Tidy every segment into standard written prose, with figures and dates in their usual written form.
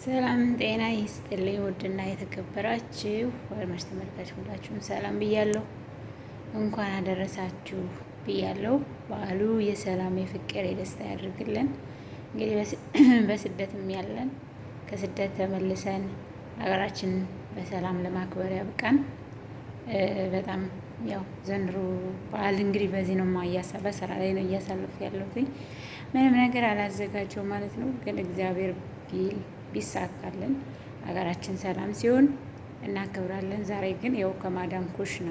ሰላም ጤና ይስጥልኝ። ውድና የተከበራችሁ አድማጭ ተመልካች ሁላችሁም ሰላም ብያለሁ። እንኳን አደረሳችሁ ብያለሁ። በዓሉ የሰላም የፍቅር የደስታ ያድርግልን። እንግዲህ በስደትም ያለን ከስደት ተመልሰን ሀገራችን በሰላም ለማክበር ያብቃን። በጣም ያው ዘንድሮ በዓል እንግዲህ በዚህ ነው በስራ ላይ ነው እያሳለፉ ያለሁት። ምንም ነገር አላዘጋጀው ማለት ነው። ግን እግዚአብሔር ቢል ቢሳካልን ሀገራችን ሰላም ሲሆን እናከብራለን። ዛሬ ግን ያው ከማዳም ኩሽና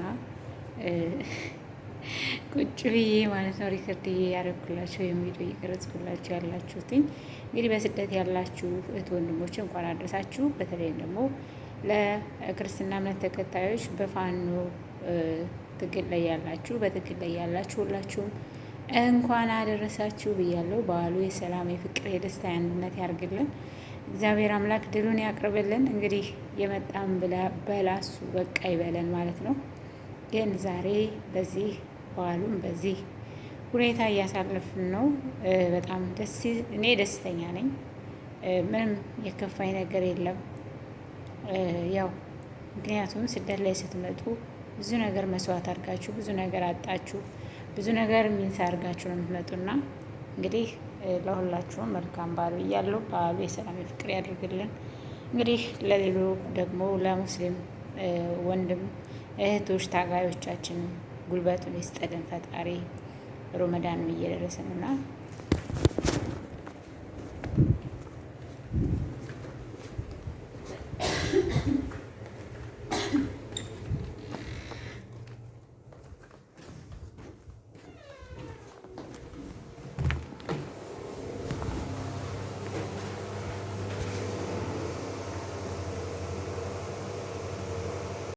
ቁጭ ብዬ ማለት ነው ሪከርድ ያደረኩላቸው የሚዲዮ እየቀረጽኩላቸው ያላችሁትኝ እንግዲህ በስደት ያላችሁ እህት ወንድሞች እንኳን አደረሳችሁ። በተለይም ደግሞ ለክርስትና እምነት ተከታዮች በፋኖ ትግል ላይ ያላችሁ ሁላችሁም እንኳን አደረሳችሁ ብያለሁ። በዓሉ የሰላም የፍቅር የደስታ የአንድነት ያርግልን። እግዚአብሔር አምላክ ድሉን ያቅርብልን። እንግዲህ የመጣም በላሱ በቃ ይበለን ማለት ነው። ግን ዛሬ በዚህ በዓሉም በዚህ ሁኔታ እያሳለፍን ነው። በጣም እኔ ደስተኛ ነኝ። ምንም የከፋኝ ነገር የለም። ያው ምክንያቱም ስደት ላይ ስትመጡ ብዙ ነገር መስዋዕት አድርጋችሁ ብዙ ነገር አጣችሁ ብዙ ነገር ሚንሳ አድርጋችሁ ነው የምትመጡና እንግዲህ ለሁላችሁም መልካም በዓል ብያለሁ። በዓሉ የሰላም የፍቅር ያድርግልን። እንግዲህ ለሌሎ ደግሞ ለሙስሊም ወንድም እህቶች ታጋዮቻችን ጉልበቱን ይስጠልን ፈጣሪ። ሮመዳንም እየደረሰ ነውና